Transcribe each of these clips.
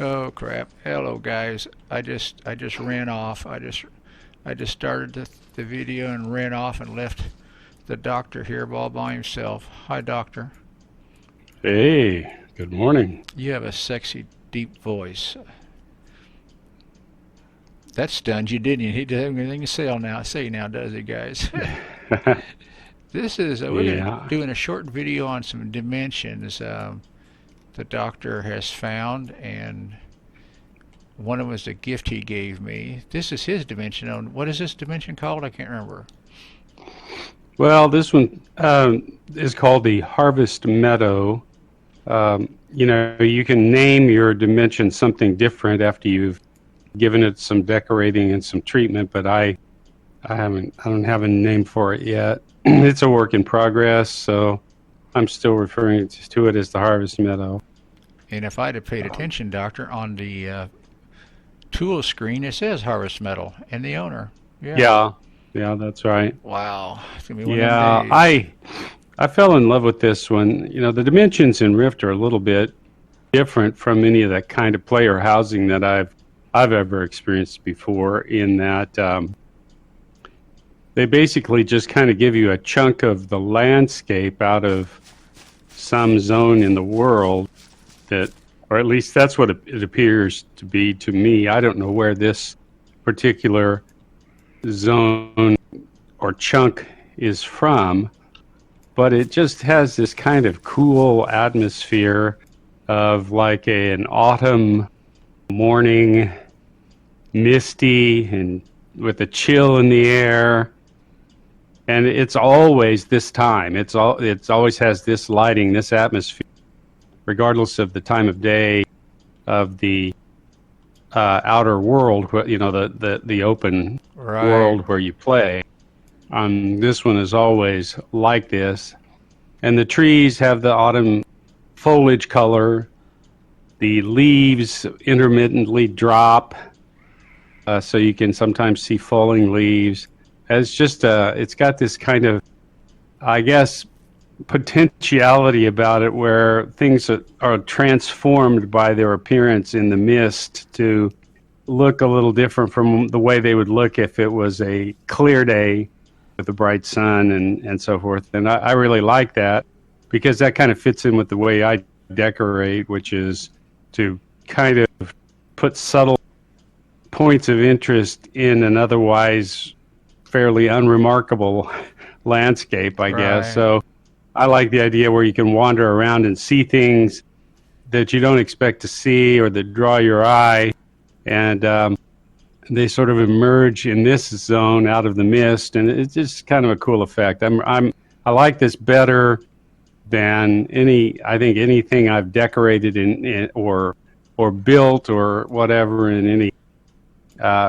Oh crap! Hello guys. I just ran off. I just started the video and ran off and left the doctor here all by himself. Hi doctor. Hey, good morning. You have a sexy deep voice. That stunned you, didn't you? He doesn't have anything to say now, does he, guys? This is we're Yeah. doing a short video on some dimensions the doctor has found, and one of them was a gift he gave me. This is his dimension. On what is this dimension called? I can't remember. Well, this one is called the Harvest Meadow. You can name your dimension something different after you've given it some decorating and some treatment, but I don't have a name for it yet. It's a work in progress, so I'm still referring to it as the Harvest Meadow. And if I'd have paid attention, doctor, on the tool screen it says Harvest Metal and the owner. Yeah. Yeah, yeah, that's right. Wow. It's gonna be one of Yeah, them days. I fell in love with this one. You know, the dimensions in Rift are a little bit different from any of that kind of player housing that I've ever experienced before. In that they basically just kind of give you a chunk of the landscape out of some zone in the world that, or at least that's what it appears to be to me. I don't know where this particular zone or chunk is from, but it just has this kind of cool atmosphere of like an autumn morning, misty and with a chill in the air. And it's always this time. It's always has this lighting, this atmosphere, regardless of the time of day, of the outer world, the open Right. world where you play. This one is always like this, and the trees have the autumn foliage color. The leaves intermittently drop, so you can sometimes see falling leaves. It's got this kind of, I guess, potentiality about it where things are transformed by their appearance in the mist to look a little different from the way they would look if it was a clear day with a bright sun and so forth. And I really like that because that kind of fits in with the way I decorate, which is to kind of put subtle points of interest in an otherwise fairly unremarkable landscape, I guess. Right. So I like the idea where you can wander around and see things that you don't expect to see or that draw your eye, and they sort of emerge in this zone out of the mist, and it's just kind of a cool effect. I like this better than I think anything I've decorated or built or whatever in any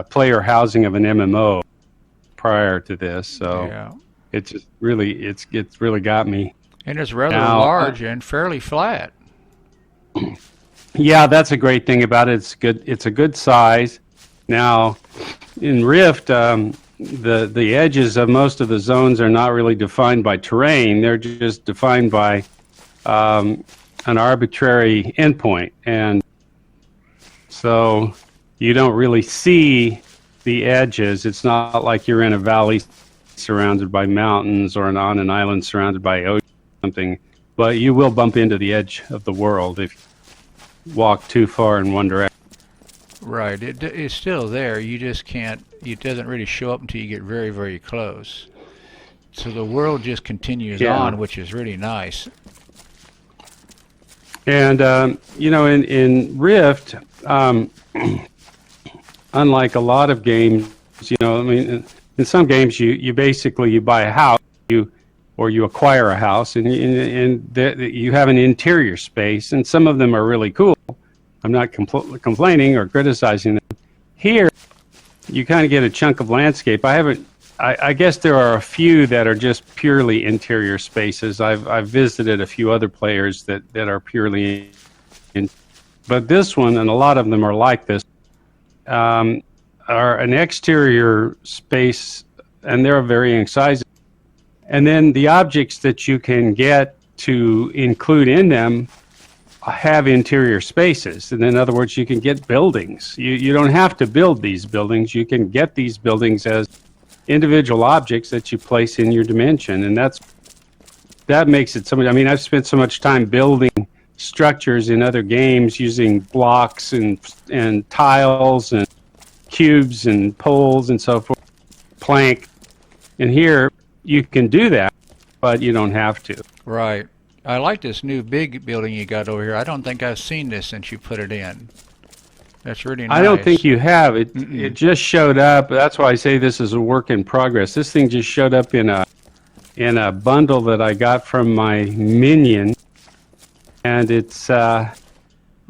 player housing of an MMO prior to this. So Yeah. it's really got me. And it's rather Now, large and fairly flat. yeah, that's a great thing about it. It's good. It's a good size. Now, in Rift, the edges of most of the zones are not really defined by terrain. They're just defined by an arbitrary endpoint, and so you don't really see the edges. It's not like you're in a valley surrounded by mountains or on an island surrounded by ocean or something, but you will bump into the edge of the world if you walk too far in one direction. Right. It's still there. You just can't. It doesn't really show up until you get very, very close. So the world just continues Yeah. on, which is really nice. And, in Rift, unlike a lot of games, in some games you basically you buy a house, or you acquire a house, and you have an interior space, and some of them are really cool. I'm not complaining or criticizing them. Here, you kind of get a chunk of landscape. I guess there are a few that are just purely interior spaces. I've visited a few other players that are purely in, but this one and a lot of them are like this. Are an exterior space, and they're of varying sizes. And then the objects that you can get to include in them have interior spaces. And in other words, you can get buildings. You don't have to build these buildings. You can get these buildings as individual objects that you place in your dimension. And that makes it so much. I mean, I've spent so much time building structures in other games using blocks and tiles and cubes and poles and so forth, plank. And here you can do that, but you don't have to. Right. I like this new big building you got over here. I don't think I've seen this since you put it in. That's really nice. I don't think you have. It Mm-mm. it just showed up. That's why I say this is a work in progress. This thing just showed up in a bundle that I got from my minion, and it's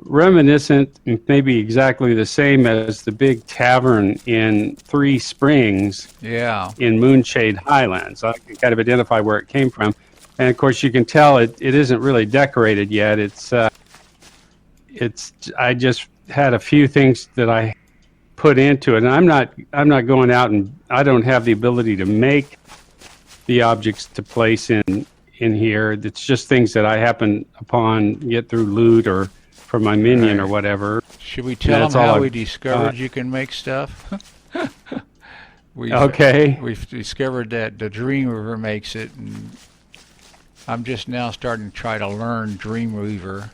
reminiscent, maybe exactly the same as the big tavern in Three Springs Yeah. in Moonshade Highlands. I can kind of identify where it came from. And of course, you can tell it isn't really decorated yet. I just had a few things that I put into it, and I'm not going out, and I don't have the ability to make the objects to place in here. It's just things that I happen upon, get through loot or from my minion Right. or whatever. Should we tell That's them all how I- we discovered you can make stuff? Okay. We've discovered that the Dreamweaver makes it, and I'm just now starting to try to learn Dreamweaver.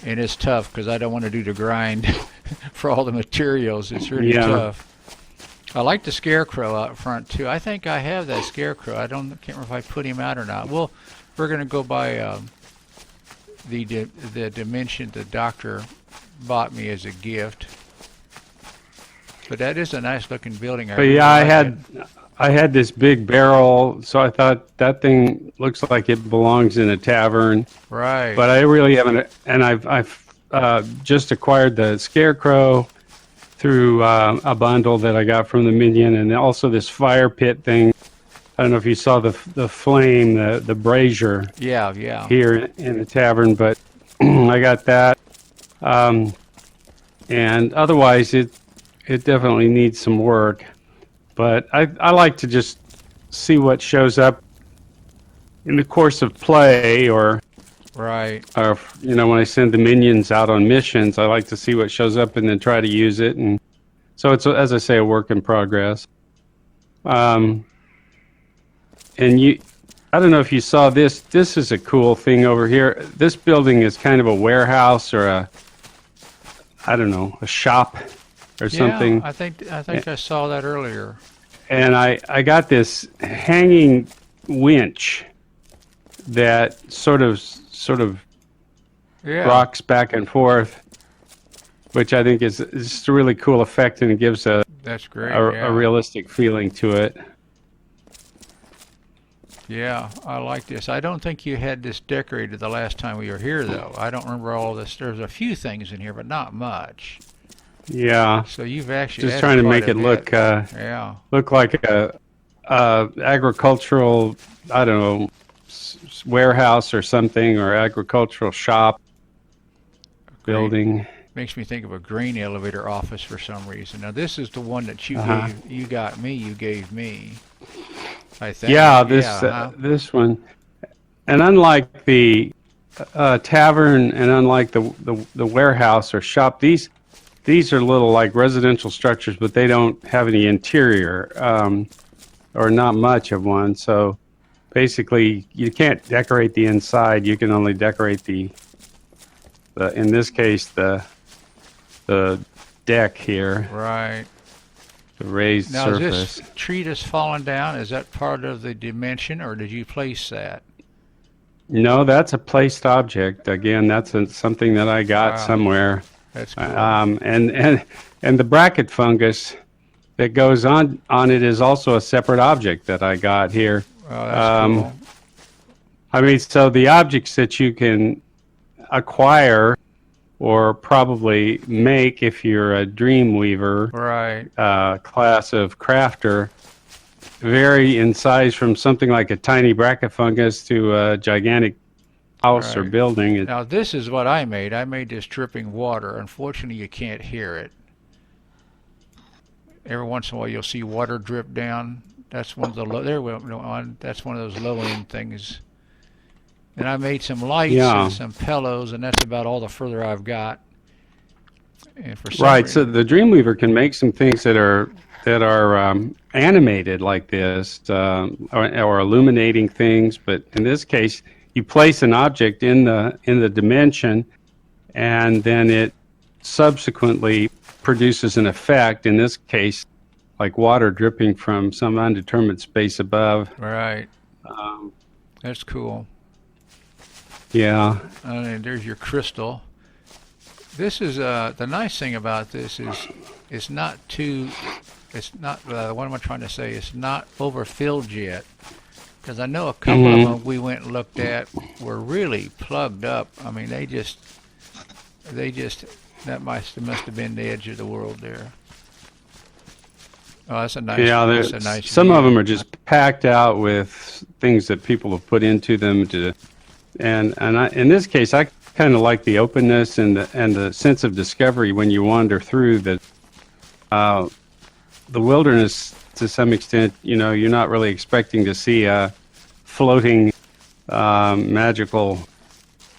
And it's tough because I don't want to do the grind for all the materials. It's really Yeah. tough. I like the scarecrow out front too. I think I have that scarecrow. Can't remember if I put him out or not. Well, we're gonna go by the dimension the doctor bought me as a gift. But that is a nice looking building. But yeah, I had this big barrel, so I thought that thing looks like it belongs in a tavern. Right. But I really haven't, and I've just acquired the scarecrow through a bundle that I got from the minion, and also this fire pit thing. I don't know if you saw the flame, the brazier yeah. here in the tavern, but I got that. And otherwise, it definitely needs some work. But I like to just see what shows up in the course of play, or Right. when I send the minions out on missions, I like to see what shows up and then try to use it. And so it's, as I say, a work in progress. And I don't know if you saw this. This is a cool thing over here. This building is kind of a warehouse or a shop or something. Yeah, I think I saw that earlier. And I got this hanging winch that sort of Yeah. rocks back and forth, which I think is just a really cool effect, and it gives That's great. a realistic feeling to it. Yeah, I like this. I don't think you had this decorated the last time we were here, though. I don't remember all this. There's a few things in here, but not much. Yeah, So you've actually just added trying to quite make a it look bit. Yeah. look like a agricultural, I don't know, warehouse or something, or agricultural shop building. Makes me think of a grain elevator office for some reason. Now this is the one that you Uh-huh. you gave me. I think. Yeah, huh? this one, and unlike the tavern, and unlike the warehouse or shop, these are little like residential structures, but they don't have any interior, or not much of one. So basically, you can't decorate the inside. You can only decorate the in this case the deck here, Right. the raised Now surface. is this tree that's fallen down, is that part of the dimension, or did you place that? No, that's a placed object. Again, that's something that I got Wow. somewhere. That's cool. And the bracket fungus that goes on it is also a separate object that I got here. Oh, that's cool. I mean, so the objects that you can acquire or probably make if you're a Dreamweaver Right. class of crafter vary in size from something like a tiny bracket fungus to a gigantic house or Right. building. Now this is what I made. I made this dripping water. Unfortunately, you can't hear it. Every once in a while, you'll see water drip down. That's one of the low. That's one of those low end things. And I made some lights Yeah. and some pillows, and that's about all the further I've got. And for some Right. So reason, the Dreamweaver can make some things that are animated like this, or illuminating things. But in this case, you place an object in the dimension, and then it subsequently produces an effect. In this case, like water dripping from some undetermined space above. right? Um, That's cool. yeah. And there's your crystal. This is the nice thing about this is it's not too. It's not. What am I trying to say? It's not overfilled yet. Because I know a couple of them we went and looked at were really plugged up. I mean, they just that must have been the edge of the world there. Oh, that's a nice. Yeah, That's a nice some view. of them are just packed out with things that people have put into them in this case, I kind of like the openness and the sense of discovery when you wander through the wilderness. To some extent, you're not really expecting to see a floating magical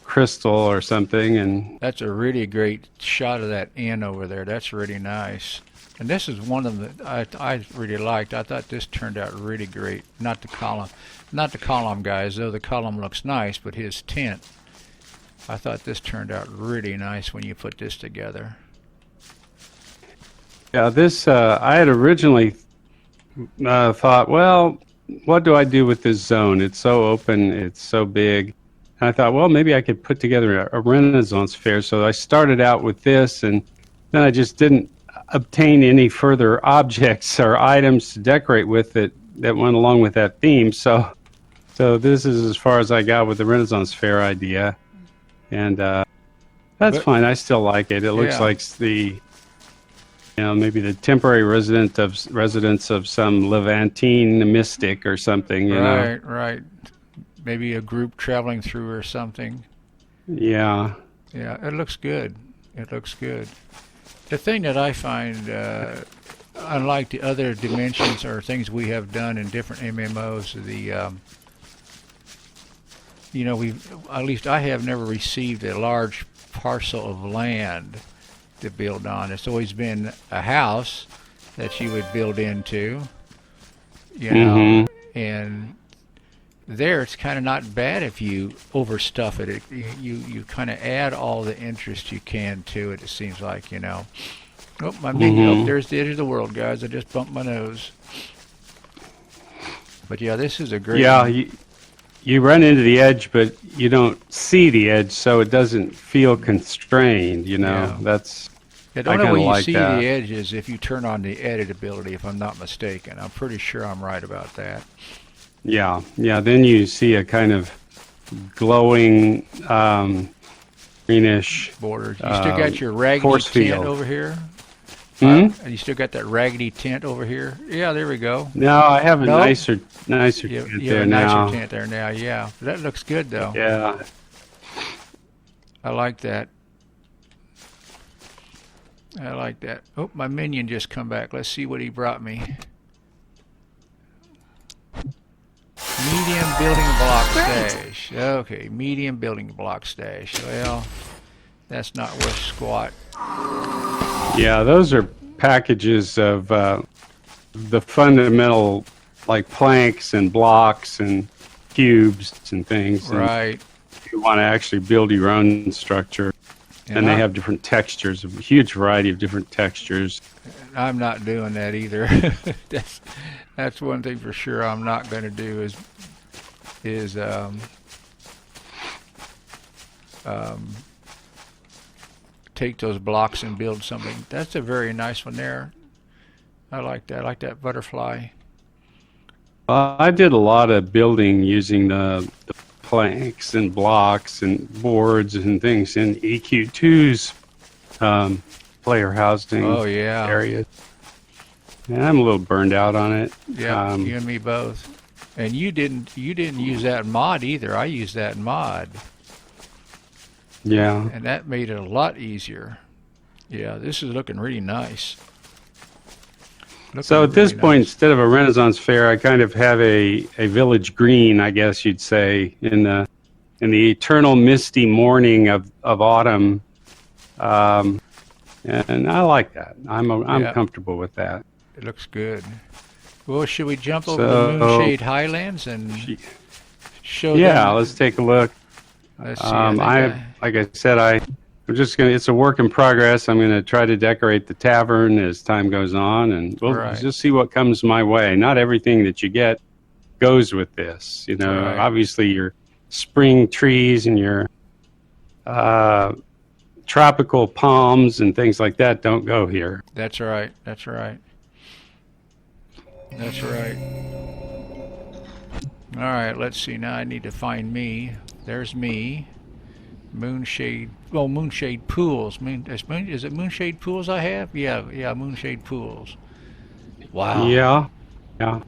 crystal or something, and That's a really great shot of that inn over there. That's really nice. And this is one of them that I really liked. I thought this turned out really great. Not the column guys, though the column looks nice, but his tent. I thought this turned out really nice when you put this together. yeah, this I had originally thought, well, what do I do with this zone? It's so open, it's so big. And I thought, well, maybe I could put together a Renaissance fair. So I started out with this, and then I just didn't obtain any further objects or items to decorate with that went along with that theme. So this is as far as I got with the Renaissance fair idea, and that's But- fine. I still like it. It looks Yeah. like maybe the temporary residence of some Levantine mystic or something. You know? Right. Maybe a group traveling through or something. Yeah. Yeah, it looks good. It looks good. The thing that I find, unlike the other dimensions or things we have done in different MMOs, at least I have never received a large parcel of land to build on. It's always been a house that you would build into, and there it's kind of not bad if you overstuff it. You kind of add all the interest you can to it. It seems like. Oh, my minion. Oh, there's the edge of the world, guys. I just bumped my nose. But yeah, this is a great. Yeah. one. You run into the edge, but you don't see the edge, so it doesn't feel constrained. Yeah. That's. Yeah, the I only kinda way you like see that. the edge is if you turn on the edit ability, if I'm not mistaken. I'm pretty sure I'm right about that. Yeah. Then you see a kind of glowing greenish. Borders. You still got your raggedy force tent field. over here? Hmm? And you still got that raggedy tent over here? Yeah, there we go. No, I have a No? nicer You tent you have there a nicer now. tent there now, yeah. That looks good, though. Yeah. I like that. I like that. Oh, my minion just come back. Let's see what he brought me. Medium building block stash. Okay, medium building block stash. Well, that's not worth squat. Yeah, those are packages of the fundamental, like planks and blocks and cubes and things. And Right. you want to actually build your own structure. And they have different textures, a huge variety of different textures. I'm not doing that either. That's one thing for sure I'm not going to do is take those blocks and build something. That's a very nice one there. I like that. I like that butterfly. I did a lot of building using the planks and blocks and boards and things in EQ2's player housing Oh yeah. area. And I'm a little burned out on it. Yeah, you and me both. And you didn't use that in mod either. I used that in mod, Yeah. and that made it a lot easier. Yeah, this is looking really nice. So Looking at this really point, nice. instead of a Renaissance fair, I kind of have a village green, I guess you'd say, in the in the eternal misty morning of autumn. And I like that. I'm Yeah, comfortable with that. it looks good. Well, should we jump over to So, Moonshade Highlands and show yeah, let's them? take a look. Let's see. I think I, like I said, I'm just gonna. It's a work in progress. I'm gonna try to decorate the tavern as time goes on, and we'll right, just see what comes my way. Not everything that you get goes with this. right. Obviously your spring trees and your uh, tropical palms and things like that don't go here. That's right. That's right. That's right. All right. Let's see. Now I need to find me. There's me. Moonshade. Well, Moonshade Pools. Is it Moonshade Pools I have? Yeah. Yeah. Moonshade Pools. Wow. Yeah, yeah, and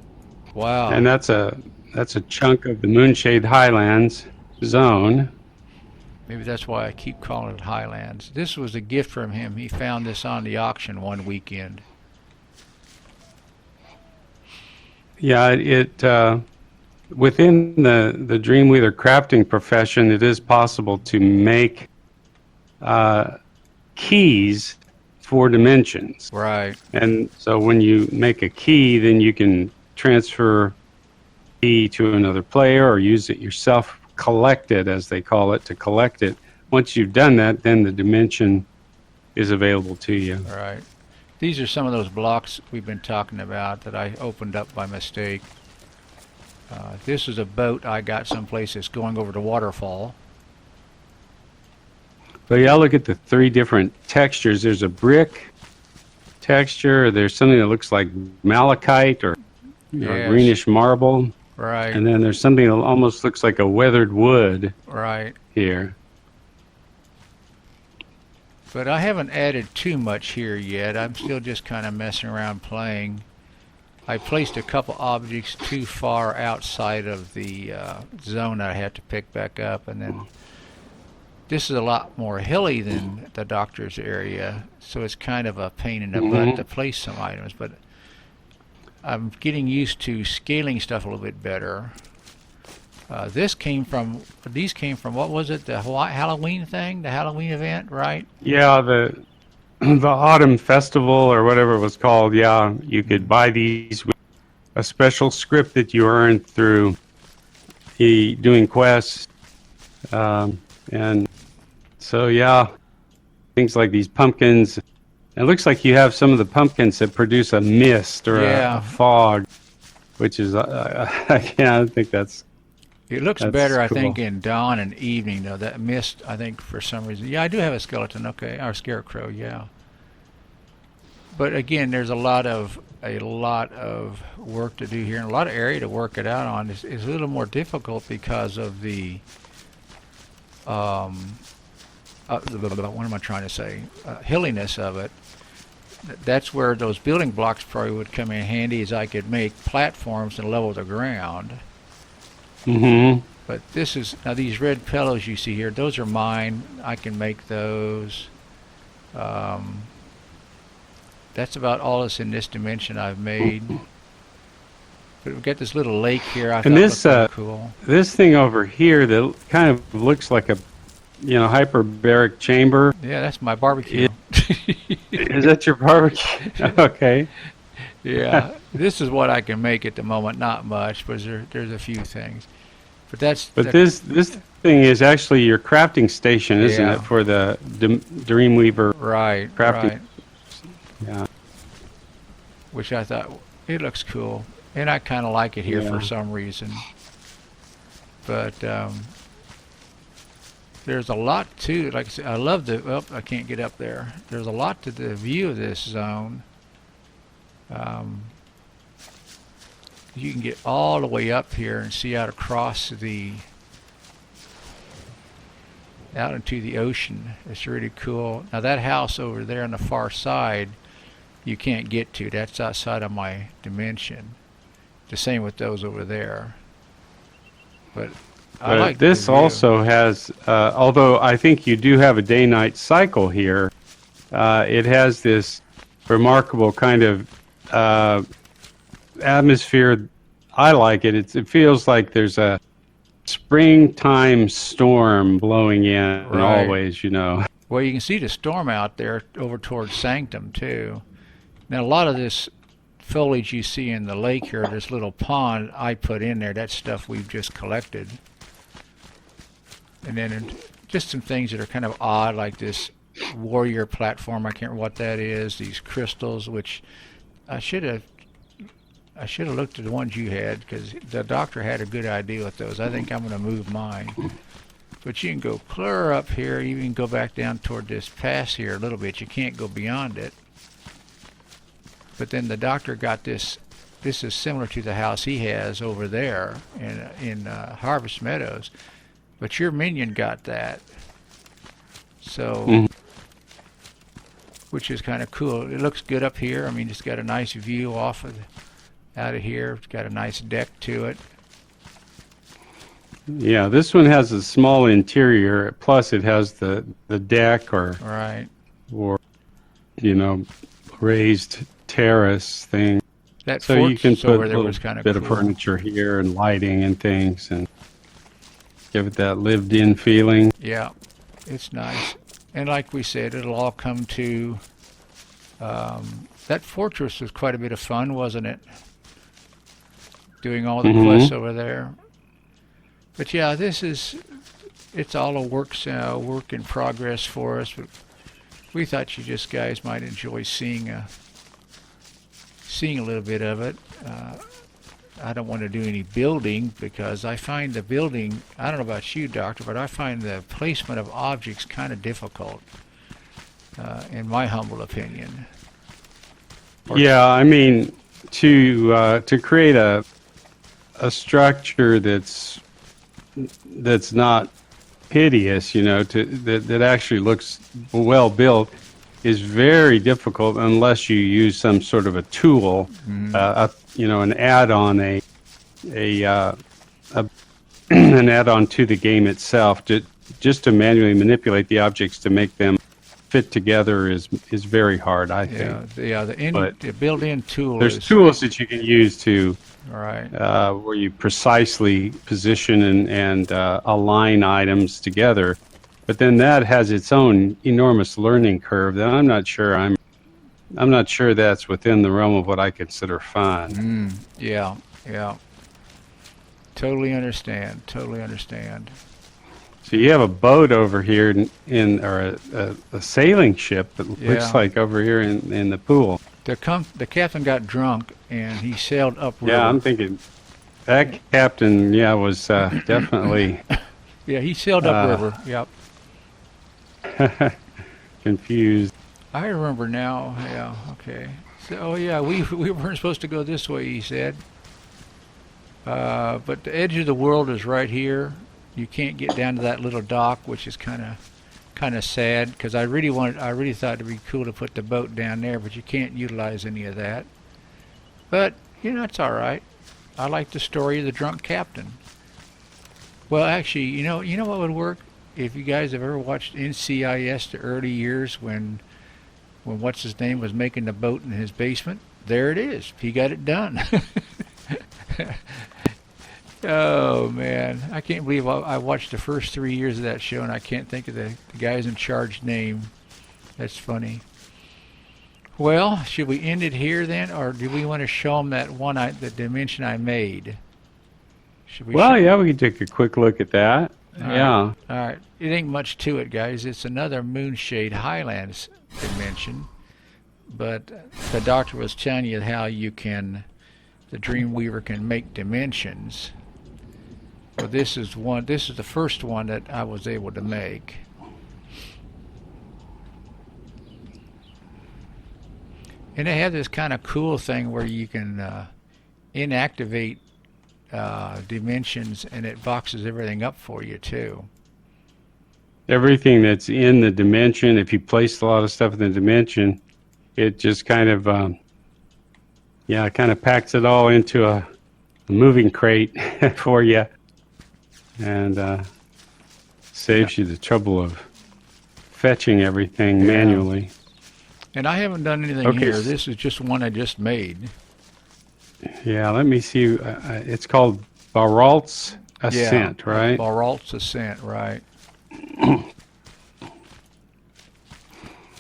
Wow. that's a chunk of the Moonshade Highlands zone. Maybe that's why I keep calling it Highlands. This was a gift from him. He found this on the auction one weekend. Yeah, within the Dreamweaver crafting profession, it is possible to make keys for dimensions. Right. And so when you make a key, then you can transfer key to another player or use it yourself, collect it as they call it, to collect it. Once you've done that, then the dimension is available to you. Right. These are some of those blocks we've been talking about that I opened up by mistake. This is a boat I got someplace that's going over the waterfall. So yeah, look at the three different textures. There's a brick texture, there's something that looks like malachite or Yes. greenish marble, Right. and then there's something that almost looks like a weathered wood Right. here. But I haven't added too much here yet. I'm still just kind of messing around playing. I placed a couple objects too far outside of the zone that I had to pick back up, and then this is a lot more hilly than the doctor's area, so it's kind of a pain in the butt to place some items, but I'm getting used to scaling stuff a little bit better. These came from, what was it, the Halloween thing, the Halloween event, right? Yeah, the autumn festival or whatever it was called. Yeah, you could buy these with a special script that you earned through doing quests, and so yeah, things like these pumpkins. It looks like you have some of the pumpkins that produce a mist or a fog, which is yeah, I think that's. It looks That's better, I cool. think, in dawn and evening, though. That mist, I think, for some reason. Yeah, I do have a skeleton, okay, or scarecrow, yeah. But again, there's a lot of work to do here, and a lot of area to work it out on. It's a little more difficult because of the what am I trying to say? Hilliness of it. That's where those building blocks probably would come in handy, as I could make platforms and level the ground. Mm-hmm. But this is, now these red pillows you see here, those are mine. I can make those. That's about all that's in this dimension I've made. But we've got this little lake here. I thought this looked kinda cool. this thing over here that kind of looks like a hyperbaric chamber. Yeah, that's my barbecue. Is that your barbecue? Okay. Yeah, this is what I can make at the moment. Not much, but there's a few things. But But this thing is actually your crafting station, isn't Yeah. it, for the Dreamweaver right, crafting? right. Yeah. Which I thought, it looks cool, and I kind of like it here for Yeah. some reason. But there's a lot to, like I said, I love the. Oh, I can't get up there. There's a lot to the view of this zone. You can get all the way up here and see out across out into the ocean. It's really cool. Now that house over there on the far side, you can't get to. That's outside of my dimension. The same with those over there. But I like this the view. also has, although I think you do have a day-night cycle here, it has this remarkable kind of atmosphere. I like it. It feels like there's a springtime storm blowing in Right. always, you know. Well, you can see the storm out there over towards Sanctum too. Now, a lot of this foliage you see in the lake here, this little pond I put in there, that's stuff we've just collected. And then just some things that are kind of odd, like this warrior platform. I can't remember what that is. These crystals, which I should have looked at the ones you had, because the doctor had a good idea with those. I think I'm going to move mine. But you can go clear up here. You can go back down toward this pass here a little bit. You can't go beyond it. But then the doctor got this. This is similar to the house he has over there in Harvest Meadows. But your minion got that. So, which is kind of cool. It looks good up here. I mean, it's got a nice view off of out of here. It's got a nice deck to it. Yeah, this one has a small interior. Plus, it has the deck or Right. you know, raised terrace thing. That So you can fortress put over a there little was kind of bit cool. of furniture here and lighting and things, and give it that lived-in feeling. Yeah, it's nice. And like we said, it'll all come to. That fortress was quite a bit of fun, wasn't it? Doing all the quests over there. But yeah, it's all a work in progress for us. But we thought you just guys might enjoy seeing a little bit of it. I don't want to do any building because I find the building, I don't know about you, Doctor, but I find the placement of objects kind of difficult, in my humble opinion. Yeah, I mean, to create a structure that's not hideous, you know, that actually looks well built, is very difficult unless you use some sort of a tool, you know, an add-on, an add-on to the game itself, just to manually manipulate the objects to make them fit together is very hard, I think. The built-in tool. There's tools that you can use to right. where you precisely position and align items together. But then that has its own enormous learning curve that I'm not sure that's within the realm of what I consider fun. Yeah. Totally understand. So you have a boat over here or a sailing ship that looks like over here in the pool. The captain got drunk and he sailed upriver. Yeah, I'm thinking that captain, was definitely Yeah, he sailed upriver. Yep. confused. I remember now. Yeah. Okay. So, we weren't supposed to go this way, he said. But the edge of the world is right here. You can't get down to that little dock, which is kind of sad because I really thought it'd be cool to put the boat down there, but you can't utilize any of that. But it's all right. I like the story of the drunk captain. Well, actually, you know what would work if you guys have ever watched NCIS the early years when what's his name was making the boat in his basement. There it is. He got it done. Oh man, I can't believe I watched the first 3 years of that show and I can't think of the guy's in charge name. That's funny. Well, should we end it here then, or do we want to show them the dimension I made? Should we? Well, yeah, we can take a quick look at that. All right. It ain't much to it, guys. It's another Moonshade Highlands dimension, but the doctor was telling you how the Dreamweaver can make dimensions. Well, this is the first one that I was able to make. And they have this kind of cool thing where you can inactivate dimensions, and it boxes everything up for you too. Everything that's in the dimension, if you place a lot of stuff in the dimension, it just kind of packs it all into a moving crate for you, and saves you the trouble of fetching everything manually. And I haven't done anything here. This is just one I just made. Yeah, let me see. It's called Baralt's Yeah, ascent, right? Baralt's ascent, right.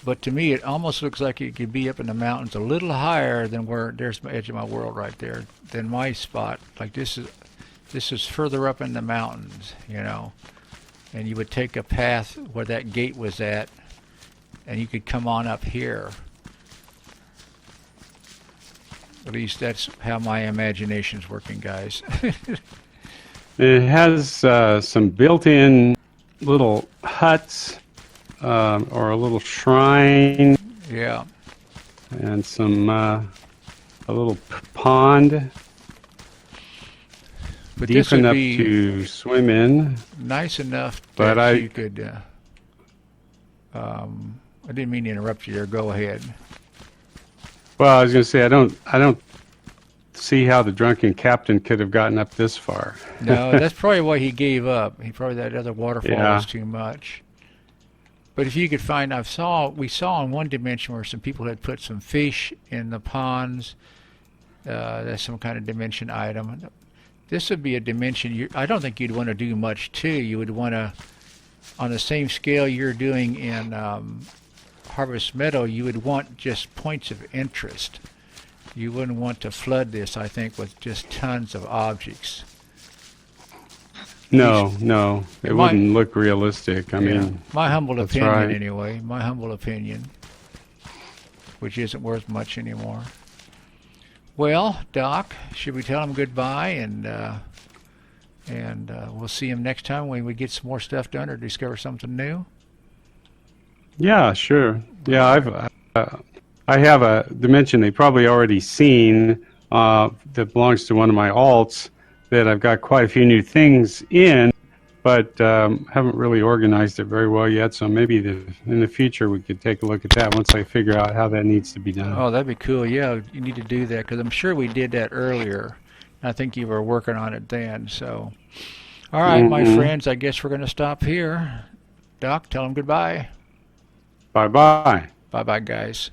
But to me, it almost looks like it could be up in the mountains a little higher than where there's the edge of my world right there, than my spot. Like this is further up in the mountains, you know. And you would take a path where that gate was at, and you could come on up here. At least that's how my imagination's working, guys. It has some built-in little huts or a little shrine Yeah. and some a little pond But deep this would enough be to swim in. nice enough But that you could. I didn't mean to interrupt you there. Go ahead. Well, I was going to say I don't see how the drunken captain could have gotten up this far. No, that's probably why he gave up. He probably that other waterfall Yeah. was too much. But if you could find, we saw in one dimension where some people had put some fish in the ponds. That's some kind of dimension item. This would be a dimension. I don't think you'd want to do much to. You would want to, on the same scale you're doing in Harvest Meadow, you would want just points of interest. You wouldn't want to flood this, I think, with just tons of objects. No, it wouldn't look realistic. I mean, my humble that's opinion, right. anyway. My humble opinion, which isn't worth much anymore. Well, Doc, should we tell him goodbye and we'll see him next time when we get some more stuff done or discover something new? Yeah, sure. Yeah, I have a dimension they've probably already seen that belongs to one of my alts that I've got quite a few new things in, but haven't really organized it very well yet. So maybe in the future we could take a look at that once I figure out how that needs to be done. Oh, that'd be cool. Yeah, you need to do that because I'm sure we did that earlier. I think you were working on it then. So, all right, my friends, I guess we're going to stop here. Doc, tell them goodbye. Bye-bye. Bye-bye, guys.